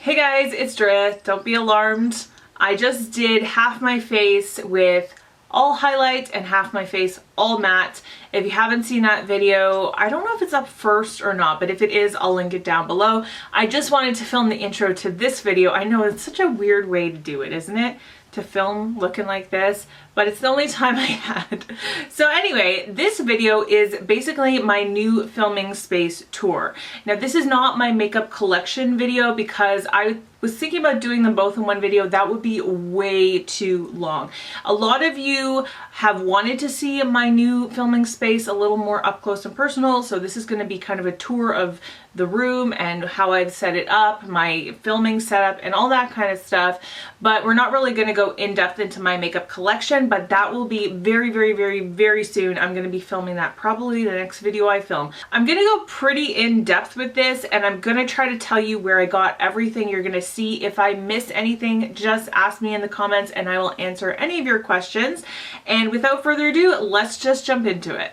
Hey guys, it's Drea. Don't be alarmed. I just did half my face with all highlight and half my face all matte. If you haven't seen that video, I don't know if it's up first or not, but if it is, I'll link it down below. I just wanted to film the intro to this video. I know it's such a weird way to do it, isn't it? To film looking like this, but it's the only time I had. So anyway, this video is basically my new filming space tour. Now this is not my makeup collection video because I was thinking about doing them both in one video. That would be way too long. A lot of you have wanted to see my new filming space a little more up close and personal, so this is going to be kind of a tour of the room and how I've set it up, my filming setup and all that kind of stuff. But we're not really going to go in depth into my makeup collection, but that will be very soon. I'm going to be filming that probably the next video I film. I'm going to go pretty in depth with this, and I'm going to try to tell you where I got everything. You're going to see if I miss anything, just ask me in the comments and I will answer any of your questions. And without further ado, let's just jump into it.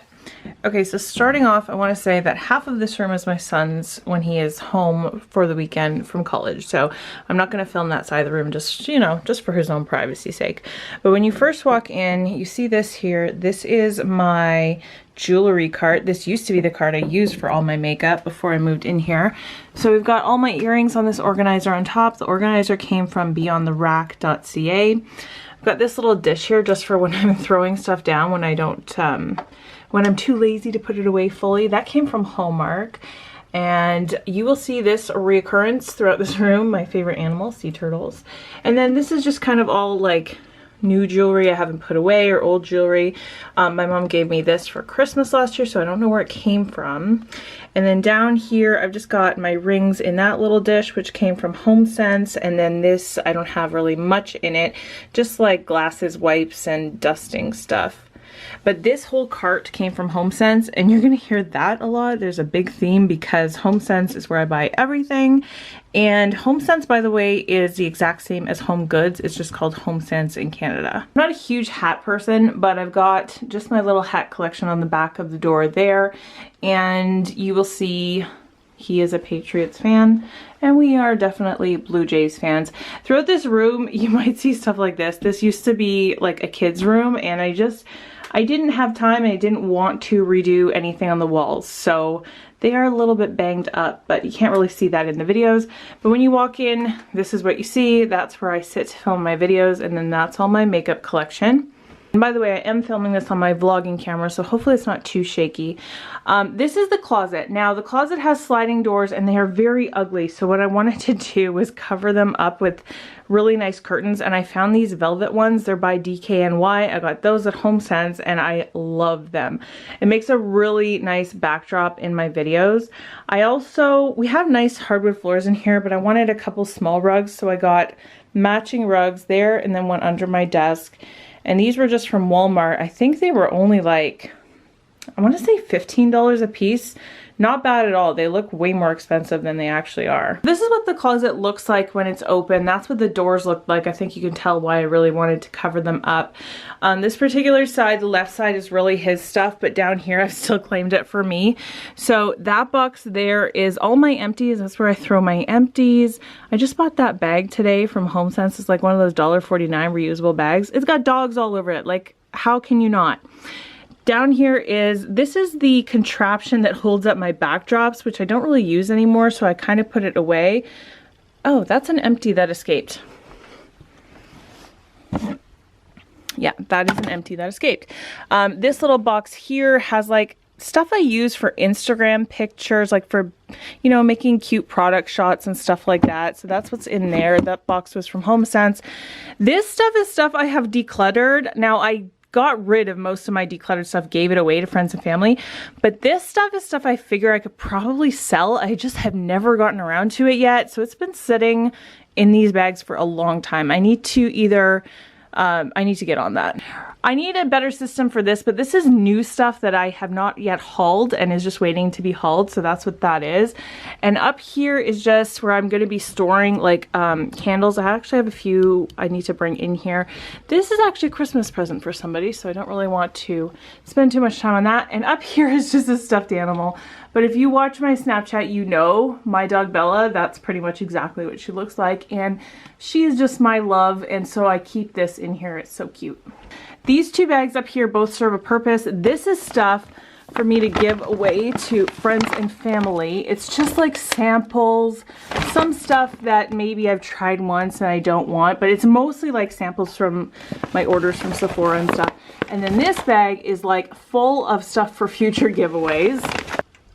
Okay, so starting off, I want to say that half of this room is my son's when he is home for the weekend from college. So I'm not going to film that side of the room, just, you know, just for his own privacy's sake. But when you first walk in, you see this here. This is my jewelry cart. This used to be the cart I used for all my makeup before I moved in here. So we've got all my earrings on this organizer on top. The organizer came from beyondtherack.ca. I've got this little dish here just for when I'm throwing stuff down when I don't, when I'm too lazy to put it away fully. That came from Hallmark. And you will see this reoccurrence throughout this room. My favorite animal, sea turtles. And then this is just kind of all like new jewelry I haven't put away or old jewelry. My mom gave me this for Christmas last year, so I don't know where it came from. And then down here, I've just got my rings in that little dish, which came from HomeSense. And then this, I don't have really much in it, just like glasses, wipes, and dusting stuff. But this whole cart came from HomeSense, and you're gonna hear that a lot. There's a big theme because HomeSense is where I buy everything. And HomeSense, by the way, is the exact same as Home Goods. It's just called HomeSense in Canada. I'm not a huge hat person, but I've got just my little hat collection on the back of the door there. And you will see he is a Patriots fan, and we are definitely Blue Jays fans. Throughout this room, you might see stuff like this. This used to be like a kid's room, and I didn't have time and I didn't want to redo anything on the walls. So they are a little bit banged up, but you can't really see that in the videos. But when you walk in, this is what you see. That's where I sit to film my videos, and then that's all my makeup collection. And by the way, I am filming this on my vlogging camera, so hopefully it's not too shaky. This is the closet. Now, the closet has sliding doors, and they are very ugly. So what I wanted to do was cover them up with really nice curtains, and I found these velvet ones. They're by DKNY. I got those at HomeSense, and I love them. It makes a really nice backdrop in my videos. We have nice hardwood floors in here, but I wanted a couple small rugs, so I got matching rugs there, and then one under my desk. And these were just from Walmart. I think they were only like, I want to say $15 a piece. Not bad at all. They look way more expensive than they actually are. This is what the closet looks like when it's open. That's what the doors look like. I think you can tell why I really wanted to cover them up. On this particular side, the left side is really his stuff, but down here I've still claimed it for me. So that box there is all my empties. That's where I throw my empties. I just bought that bag today from HomeSense. It's like one of those $1.49 reusable bags. It's got dogs all over it. Like, how can you not? Down here this is the contraption that holds up my backdrops, which I don't really use anymore, so I kind of put it away. Oh, that's an empty that escaped. Yeah, that is an empty that escaped. This little box here has like stuff I use for Instagram pictures, like for, you know, making cute product shots and stuff like that. So that's what's in there. That box was from HomeSense. This stuff is stuff I have decluttered. Now, I got rid of most of my decluttered stuff, gave it away to friends and family. But this stuff is stuff I figure I could probably sell. I just have never gotten around to it yet. So it's been sitting in these bags for a long time. I need to either I need to get on that. I need a better system for this, but this is new stuff that I have not yet hauled and is just waiting to be hauled, so that's what that is. And up here is just where I'm going to be storing like candles. I actually have a few I need to bring in here. This is actually a Christmas present for somebody, so I don't really want to spend too much time on that. And up here is just a stuffed animal. But if you watch my Snapchat, you know my dog Bella, that's pretty much exactly what she looks like. And she is just my love, and so I keep this in here. It's so cute. These two bags up here both serve a purpose. This is stuff for me to give away to friends and family. It's just like samples, some stuff that maybe I've tried once and I don't want, but it's mostly like samples from my orders from Sephora and stuff. And then this bag is like full of stuff for future giveaways.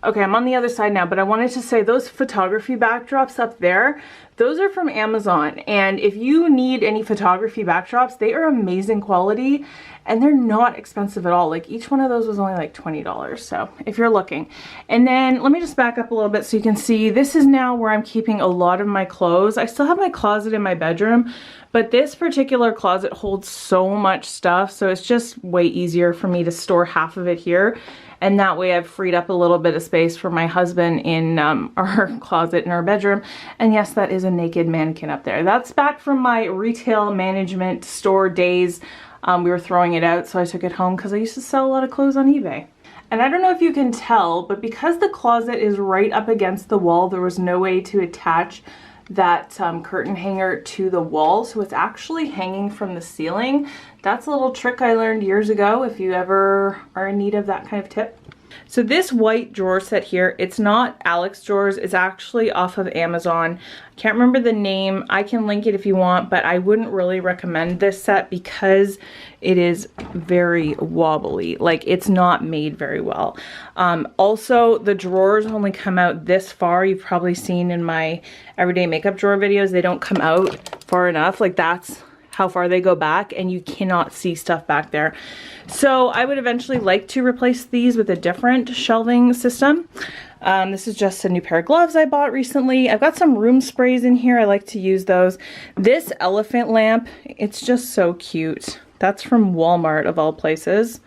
Okay, I'm on the other side now, but I wanted to say those photography backdrops up there, those are from Amazon. And if you need any photography backdrops, they are amazing quality and they're not expensive at all. Like each one of those was only like $20. So if you're looking. And then let me just back up a little bit so you can see, this is now where I'm keeping a lot of my clothes. I still have my closet in my bedroom, but this particular closet holds so much stuff. So it's just way easier for me to store half of it here. And that way I've freed up a little bit of space for my husband in our closet in our bedroom. And yes, that is a naked mannequin up there. That's back from my retail management store days. We were throwing it out, so I took it home because I used to sell a lot of clothes on eBay. And I don't know if you can tell, but because the closet is right up against the wall, there was no way to attach that curtain hanger to the wall, so it's actually hanging from the ceiling. That's a little trick I learned years ago if you ever are in need of that kind of tip. So this white drawer set here, it's not Alex drawers, it's actually off of Amazon. I can't remember the name. I can link it if you want, but I wouldn't really recommend this set because it is very wobbly. Like it's not made very well. Also, the drawers only come out this far. You've probably seen in my everyday makeup drawer videos, they don't come out far enough. Like that's how far they go back, and you cannot see stuff back there. So I would eventually like to replace these with a different shelving system. This is just a new pair of gloves I bought recently. I've got some room sprays in here. I like to use those. This elephant lamp, it's just so cute. That's from Walmart of all places.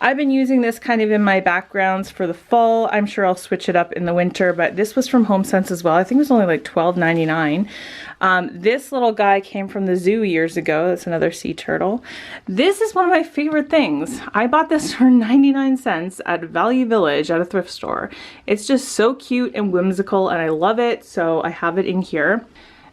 I've been using this kind of in my backgrounds for the fall. I'm sure I'll switch it up in the winter, but this was from HomeSense as well. I think it was only like $12.99. This little guy came from the zoo years ago. That's another sea turtle. This is one of my favorite things. I bought this for 99 cents at Value Village at a thrift store. It's just so cute and whimsical and I love it, so I have it in here.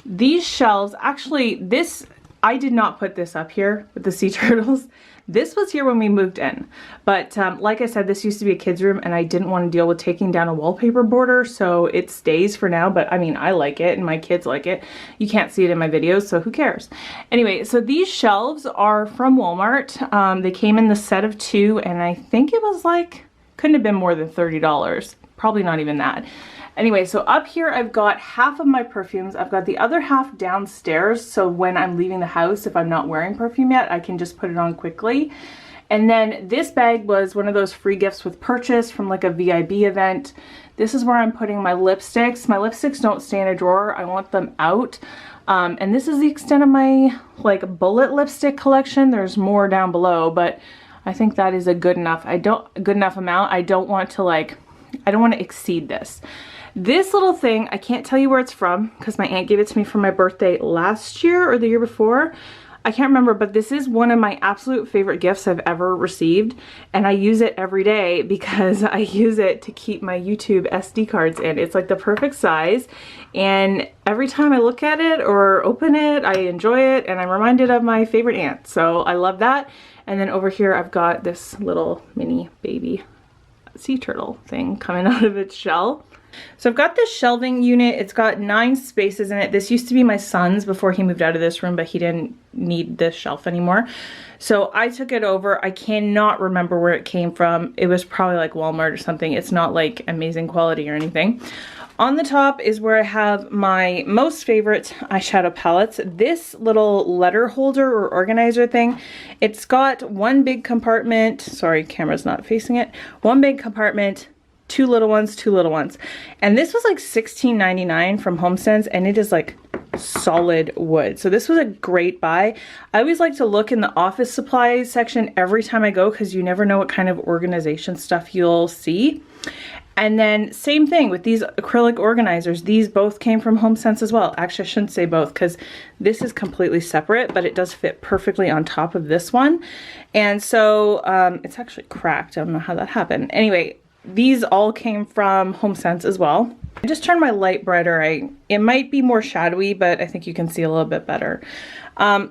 These shelves, actually this, I did not put this up here with the sea turtles. This was here when we moved in. But like I said, this used to be a kid's room and I didn't want to deal with taking down a wallpaper border, so it stays for now. But I mean, I like it and my kids like it. You can't see it in my videos, so who cares? Anyway, so these shelves are from Walmart. They came in the set of 2 and I think it was like, couldn't have been more than $30. Probably not even that. Anyway, so up here I've got half of my perfumes. I've got the other half downstairs, so when I'm leaving the house, if I'm not wearing perfume yet, I can just put it on quickly. And then this bag was one of those free gifts with purchase from like a VIB event. This is where I'm putting my lipsticks. My lipsticks don't stay in a drawer. I want them out. And this is the extent of my like bullet lipstick collection. There's more down below, but I think that is a good enough amount. I don't want to exceed this. This little thing, I can't tell you where it's from because my aunt gave it to me for my birthday last year or the year before. I can't remember, but this is one of my absolute favorite gifts I've ever received, and I use it every day because I use it to keep my YouTube SD cards in. It's like the perfect size, and every time I look at it or open it, I enjoy it, and I'm reminded of my favorite aunt, so I love that. And then over here I've got this little mini baby sea turtle thing coming out of its shell. So I've got this shelving unit. It's got 9 spaces in it. This used to be my son's before he moved out of this room, but he didn't need this shelf anymore. So I took it over. I cannot remember where it came from. It was probably like Walmart or something. It's not like amazing quality or anything. On the top is where I have my most favorite eyeshadow palettes. This little letter holder or organizer thing, it's got one big compartment. Sorry, camera's not facing it. One big compartment, 2 little ones, 2 little ones. And this was like $16.99 from HomeSense, and it is like solid wood. So this was a great buy. I always like to look in the office supplies section every time I go because you never know what kind of organization stuff you'll see. And then same thing with these acrylic organizers. These both came from HomeSense as well. Actually, I shouldn't say both because this is completely separate, but it does fit perfectly on top of this one. And so it's actually cracked. I don't know how that happened. Anyway, these all came from HomeSense as well. I just turned my light brighter. It might be more shadowy, but I think you can see a little bit better.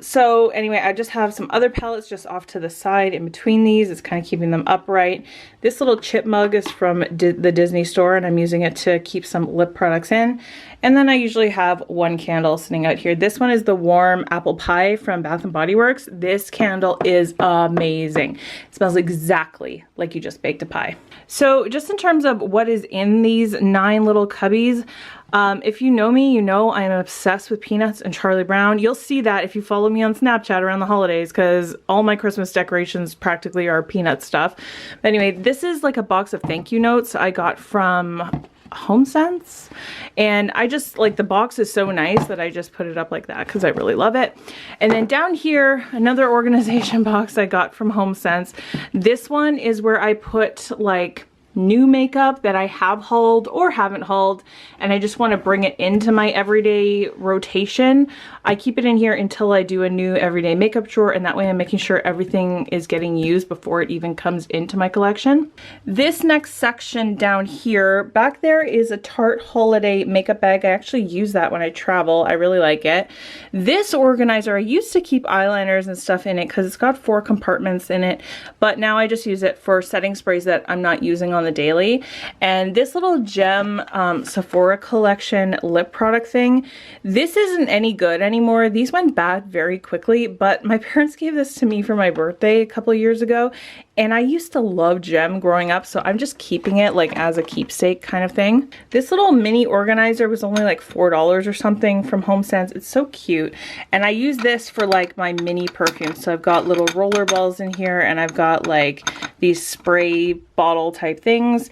So anyway, I just have some other palettes just off to the side in between these. It's kind of keeping them upright. This little chip mug is from the Disney store, and I'm using it to keep some lip products in. And then I usually have one candle sitting out here. This one is the warm apple pie from Bath & Body Works. This candle is amazing. It smells exactly like you just baked a pie. So just in terms of what is in these 9 little cubbies, if you know me, you know I'm obsessed with peanuts and Charlie Brown. You'll see that if you follow me on Snapchat around the holidays, because all my Christmas decorations practically are peanut stuff. But anyway, this is like a box of thank you notes I got from HomeSense, and I just like the box is so nice that I just put it up like that because I really love it. And then down here, another organization box I got from HomeSense. This one is where I put like new makeup that I have hauled or haven't hauled, and I just want to bring it into my everyday rotation. I keep it in here until I do a new everyday makeup drawer, and that way I'm making sure everything is getting used before it even comes into my collection. This next section down here, back there is a Tarte holiday makeup bag. I actually use that when I travel. I really like it. This organizer, I used to keep eyeliners and stuff in it because it's got 4 compartments in it, but now I just use it for setting sprays that I'm not using on the daily. And this little gem Sephora collection lip product thing, this isn't any good anymore. These went bad very quickly, but my parents gave this to me for my birthday a couple of years ago, and I used to love gem growing up, so I'm just keeping it like as a keepsake kind of thing. This little mini organizer was only like $4 or something from HomeSense. It's so cute, and I use this for like my mini perfume. So I've got little roller balls in here, and I've got like these spray bottle type things.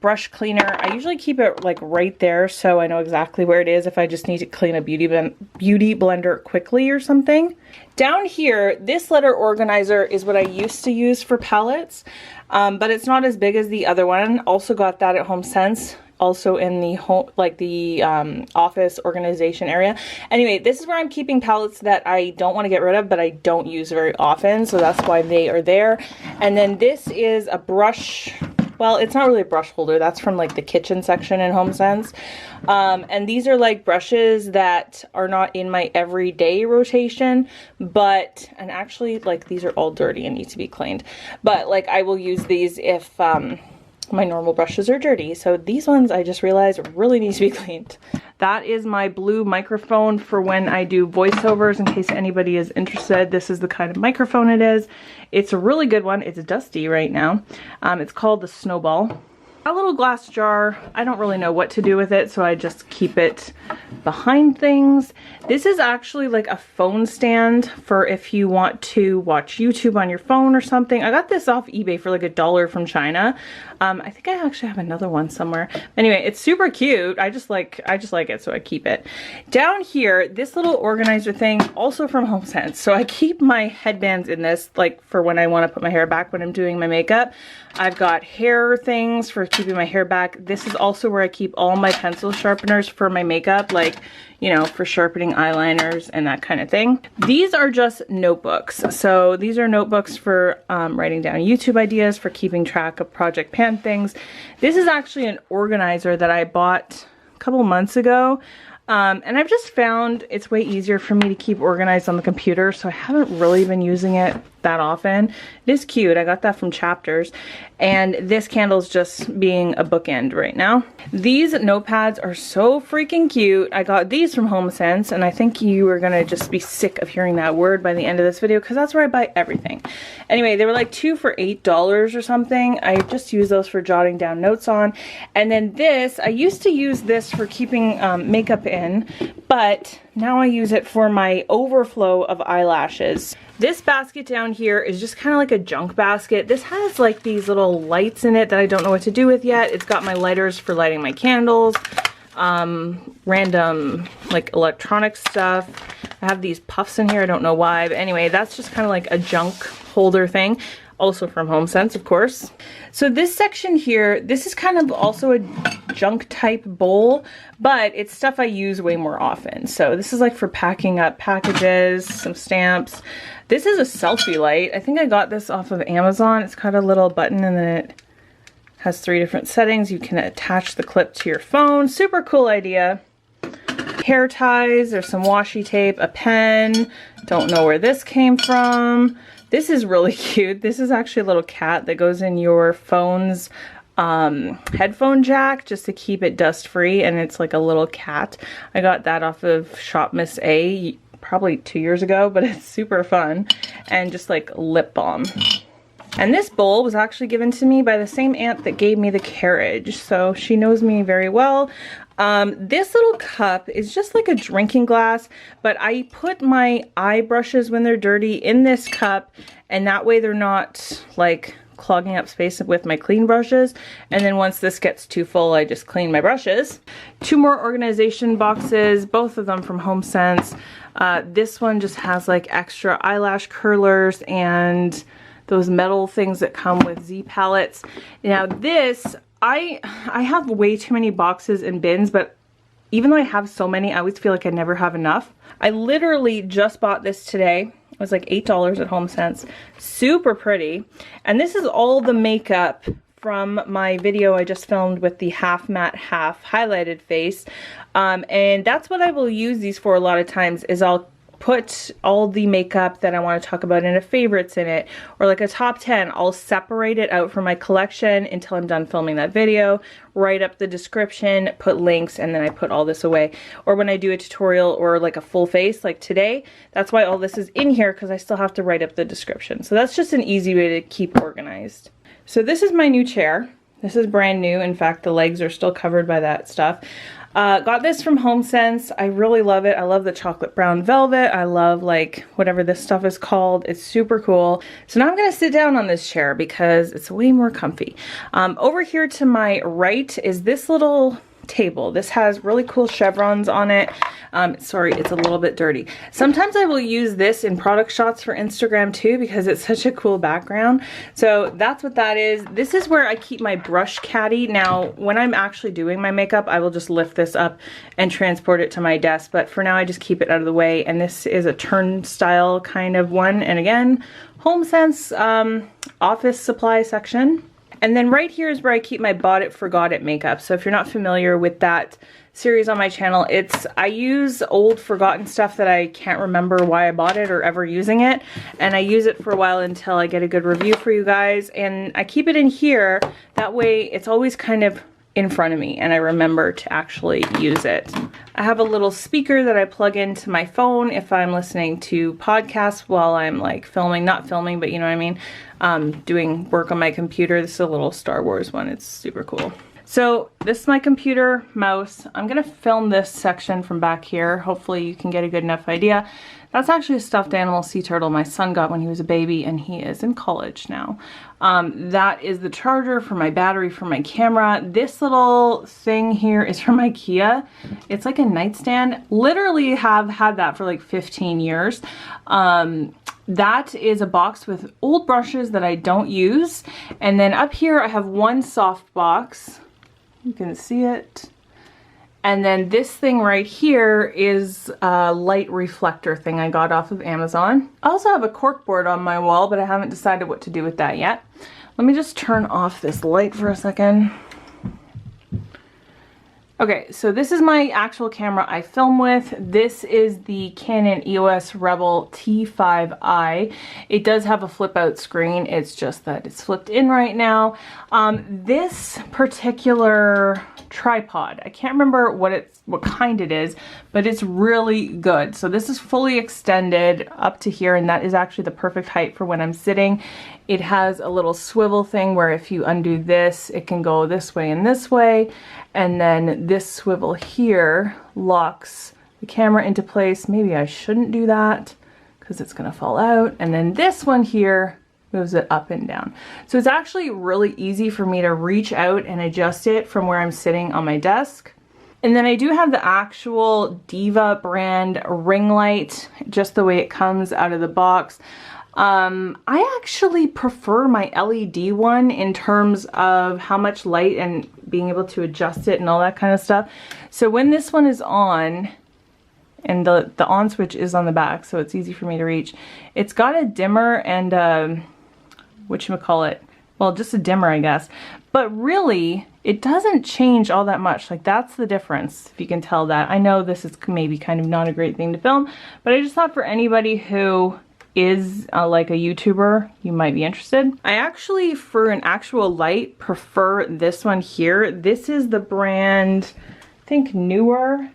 Brush cleaner, I usually keep it like right there so I know exactly where it is if I just need to clean a beauty blender quickly or something. Down here, this letter organizer is what I used to use for palettes, but it's not as big as the other one. Also got that at HomeSense, also in the home, like the office organization area. Anyway, this is where I'm keeping palettes that I don't want to get rid of, but I don't use very often, so that's why they are there. And then this is a brush. Well, it's not really a brush holder. That's from like the kitchen section in HomeSense. And these are like brushes that are not in my everyday rotation, but, and actually like these are all dirty and need to be cleaned. But like I will use these if my normal brushes are dirty. So these ones I just realized really need to be cleaned. That is my blue microphone for when I do voiceovers, in case anybody is interested. This is the kind of microphone it is. It's a really good one. It's dusty right now. It's called the Snowball. A little glass jar. I don't really know what to do with it, so I just keep it behind things. This is actually like a phone stand for if you want to watch YouTube on your phone or something. I got this off eBay for like $1 from China. I think I actually have another one somewhere. Anyway, it's super cute. I just like it, so I keep it. Down here, this little organizer thing, also from HomeSense. So I keep my headbands in this, like for when I want to put my hair back when I'm doing my makeup. I've got hair things for keeping my hair back. This is also where I keep all my pencil sharpeners for my makeup, like, you know, for sharpening eyeliners and that kind of thing. These are just notebooks. So these are notebooks for writing down YouTube ideas, for keeping track of Project Pan things. This is actually an organizer that I bought a couple months ago. And I've just found it's way easier for me to keep organized on the computer, so I haven't really been using it that often. It is cute. I got that from Chapters. And this candle's just being a bookend right now. These notepads are so freaking cute. I got these from HomeSense, and I think you are gonna just be sick of hearing that word by the end of this video, because that's where I buy everything. Anyway, they were like 2 for $8 or something. I just use those for jotting down notes on. And then this, I used to use this for keeping makeup in, but now I use it for my overflow of eyelashes. This basket down here is just kind of like a junk basket. This has like these little lights in it that I don't know what to do with yet. It's got my lighters for lighting my candles. random like electronic stuff. I have these puffs in here, I don't know why, but anyway, that's just kind of like a junk holder thing. Also from HomeSense, of course. So this section here, this is kind of also a junk type bowl, but it's stuff I use way more often. So this is like for packing up packages, some stamps. This is a selfie light. I think I got this off of Amazon. It's got a little button and then it has 3 different settings. You can attach the clip to your phone. Super cool idea. Hair ties, there's some washi tape, a pen. Don't know where this came from. This is really cute. This is actually a little cat that goes in your phone's headphone jack just to keep it dust free, and it's like a little cat. I got that off of Shop Miss A probably 2 years ago, but it's super fun. And just like lip balm. And this bowl was actually given to me by the same aunt that gave me the carriage, so she knows me very well. This little cup is just like a drinking glass, but I put my eye brushes when they're dirty in this cup, and that way they're not like clogging up space with my clean brushes. And then once this gets too full, I just clean my brushes. 2 more organization boxes, both of them from HomeSense. This one just has like extra eyelash curlers and those metal things that come with Z palettes. Now this, I have way too many boxes and bins, but even though I have so many, I always feel like I never have enough. I literally just bought this today. It was like $8 at HomeSense. Super pretty. And this is all the makeup from my video I just filmed with the half matte, half highlighted face. And that's what I will use these for a lot of times, is I'll put all the makeup that I want to talk about in a favorites in it, or like a top 10. I'll separate it out from my collection until I'm done filming that video, write up the description, put links, and then I put all this away. Or when I do a tutorial or like a full face like today, that's why all this is in here, because I still have to write up the description. So that's just an easy way to keep organized. So this is my new chair. This is brand new. In fact, the legs are still covered by that stuff. Got this from HomeSense. I really love it. I love the chocolate brown velvet. I love like whatever this stuff is called. It's super cool. So now I'm gonna sit down on this chair because it's way more comfy. Over here to my right is this little table. This has really cool chevrons on it. Sorry, it's a little bit dirty. Sometimes I will use this in product shots for Instagram too, because it's such a cool background. So that's what that is. This is where I keep my brush caddy. Now, when I'm actually doing my makeup, I will just lift this up and transport it to my desk. But for now, I just keep it out of the way. And this is a turnstile kind of one. And again, HomeSense office supply section. And then right here is where I keep my bought it, forgot it makeup. So if you're not familiar with that series on my channel, I use old forgotten stuff that I can't remember why I bought it or ever using it. And I use it for a while until I get a good review for you guys. And I keep it in here. That way it's always kind of in front of me and I remember to actually use it. I have a little speaker that I plug into my phone if I'm listening to podcasts while I'm like filming, not filming, but you know what I mean, doing work on my computer. This is a little Star Wars one. It's super cool. So this is my computer mouse. I'm gonna film this section from back here. Hopefully you can get a good enough idea. That's actually a stuffed animal sea turtle my son got when he was a baby, and he is in college now. That is the charger for my battery for my camera. This little thing here is from IKEA. It's like a nightstand. Literally have had that for like 15 years. That is a box with old brushes that I don't use. And then up here I have one soft box. You can see it. And then this thing right here is a light reflector thing I got off of Amazon. I also have a cork board on my wall, but I haven't decided what to do with that yet. Let me just turn off this light for a second. Okay, so this is my actual camera I film with. This is the Canon EOS Rebel T5i. It does have a flip out screen. It's just that it's flipped in right now. This particular tripod, I can't remember what kind it is, but it's really good. So this is fully extended up to here, and that is actually the perfect height for when I'm sitting. It has a little swivel thing where if you undo this, it can go this way and this way. And then this swivel here locks the camera into place. Maybe I shouldn't do that because it's gonna fall out. And then this one here moves it up and down. So it's actually really easy for me to reach out and adjust it from where I'm sitting on my desk. And then I do have the actual Diva brand ring light, just the way it comes out of the box. I actually prefer my LED one in terms of how much light and being able to adjust it and all that kind of stuff. So when this one is on, and the on switch is on the back, so it's easy for me to reach, it's got a dimmer and whatchamacallit, well, just a dimmer, I guess. But really, it doesn't change all that much. Like, that's the difference, if you can tell that. I know this is maybe kind of not a great thing to film, but I just thought for anybody who is like a YouTuber, you might be interested. I actually, for an actual light, prefer this one here. This is the brand, I think, Newer.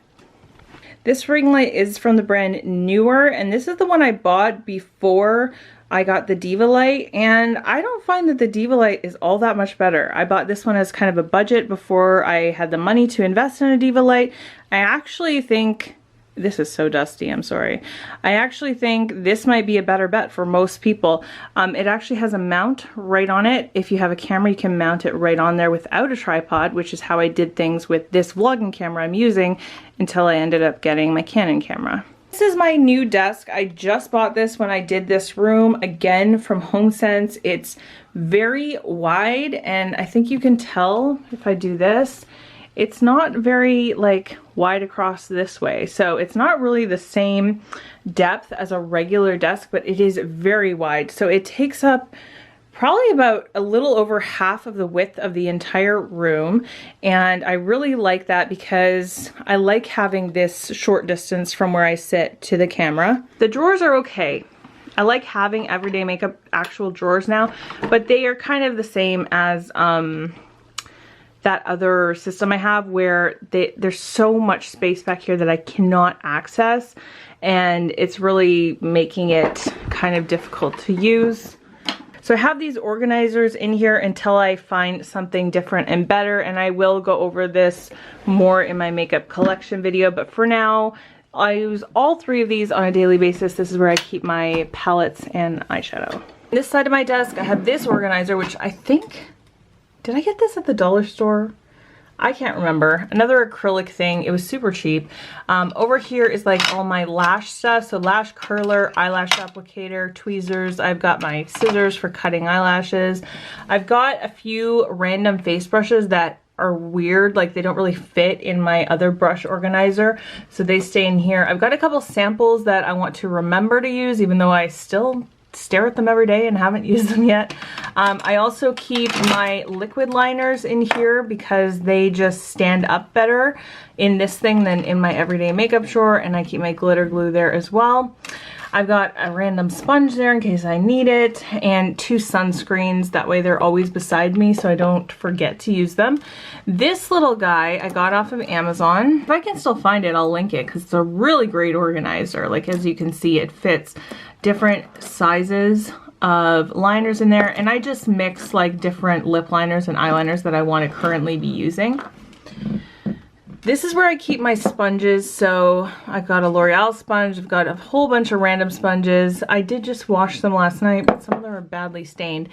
This ring light is from the brand Newer, and this is the one I bought before I got the Diva light, and I don't find that the Diva light is all that much better. I bought this one as kind of a budget before I had the money to invest in a Diva light. I actually think, this is so dusty, I'm sorry. I actually think this might be a better bet for most people. It actually has a mount right on it. If you have a camera, you can mount it right on there without a tripod, which is how I did things with this vlogging camera I'm using until I ended up getting my Canon camera. This is my new desk. I just bought this when I did this room, again from HomeSense. It's very wide, and I think you can tell if I do this, it's not very like wide across this way. So it's not really the same depth as a regular desk, but it is very wide. So it takes up probably about a little over half of the width of the entire room. And I really like that because I like having this short distance from where I sit to the camera. The drawers are okay. I like having everyday makeup actual drawers now, but they are kind of the same as that other system I have where there's so much space back here that I cannot access, and it's really making it kind of difficult to use. So I have these organizers in here until I find something different and better, and I will go over this more in my makeup collection video, but for now I use all three of these on a daily basis. This is where I keep my palettes and eyeshadow. This side of my desk I have this organizer, which I think, did I get this at the dollar store? I can't remember. Another acrylic thing. It was super cheap. Over here is like all my lash stuff. So lash curler, eyelash applicator, tweezers. I've got my scissors for cutting eyelashes. I've got a few random face brushes that are weird, like they don't really fit in my other brush organizer, so they stay in here. I've got a couple samples that I want to remember to use, even though I still stare at them every day and haven't used them yet. I also keep my liquid liners in here because they just stand up better in this thing than in my everyday makeup drawer, and I keep my glitter glue there as well. I've got a random sponge there in case I need it, and 2 sunscreens. That way they're always beside me so I don't forget to use them. This little guy I got off of Amazon. If I can still find it, I'll link it because it's a really great organizer. Like, as you can see, it fits different sizes of liners in there, and I just mix like different lip liners and eyeliners that I want to currently be using. This is where I keep my sponges. So I've got a L'Oreal sponge, I've got a whole bunch of random sponges. I did just wash them last night, but some of them are badly stained.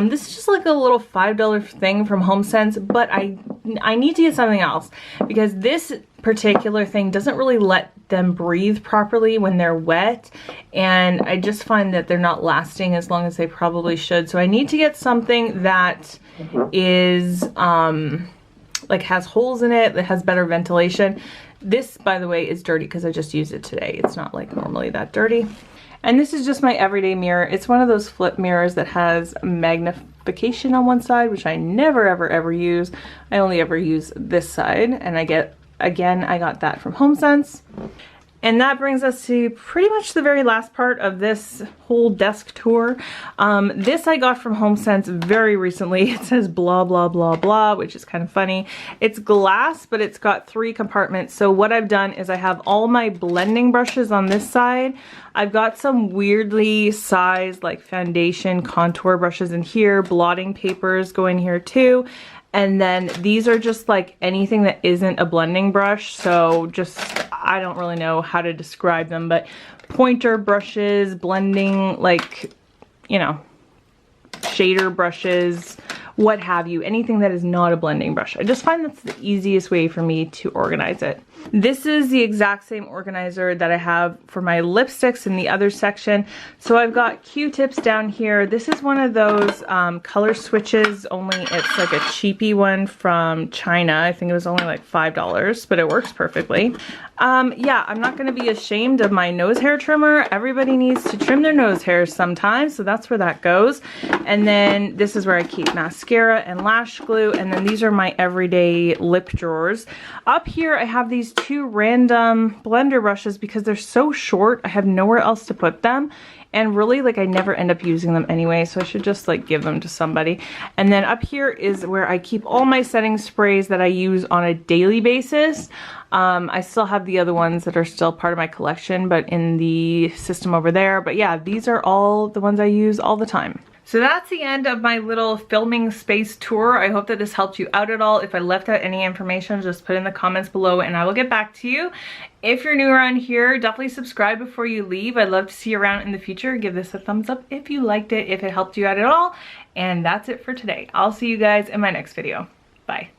This is just like a little $5 thing from HomeSense, but I need to get something else because this particular thing doesn't really let them breathe properly when they're wet, and I just find that they're not lasting as long as they probably should. So I need to get something that is like has holes in it, that has better ventilation. This, by the way, is dirty because I just used it today. It's not like normally that dirty. And this is just my everyday mirror. It's one of those flip mirrors that has magnification on one side, which I never ever use. I only ever use this side, and I got that from HomeSense. And that brings us to pretty much the very last part of this whole desk tour. This I got from HomeSense very recently. It says blah, blah, blah, blah, which is kind of funny. It's glass, but it's got 3 compartments. So what I've done is I have all my blending brushes on this side. I've got some weirdly sized like foundation contour brushes in here. Blotting papers go in here too. And then these are just like anything that isn't a blending brush. So just, I don't really know how to describe them, but pointer brushes, blending, like, you know, shader brushes, what have you, anything that is not a blending brush. I just find that's the easiest way for me to organize it. This is the exact same organizer that I have for my lipsticks in the other section. So I've got Q-tips down here. This is one of those color switches, only it's like a cheapy one from China. I think it was only like $5, but it works perfectly. Yeah, I'm not gonna be ashamed of my nose hair trimmer. Everybody needs to trim their nose hairs sometimes, so that's where that goes. And then this is where I keep mascara and lash glue, and then these are my everyday lip drawers. Up here I have these two random blender brushes because they're so short, I have nowhere else to put them. And really, like, I never end up using them anyway, so I should just like give them to somebody. And then up here is where I keep all my setting sprays that I use on a daily basis. I still have the other ones that are still part of my collection, but in the system over there. But yeah, these are all the ones I use all the time. So that's the end of my little filming space tour. I hope that this helped you out at all. If I left out any information, just put in the comments below and I will get back to you. If you're new around here, definitely subscribe before you leave. I'd love to see you around in the future. Give this a thumbs up if you liked it, if it helped you out at all. And that's it for today. I'll see you guys in my next video. Bye.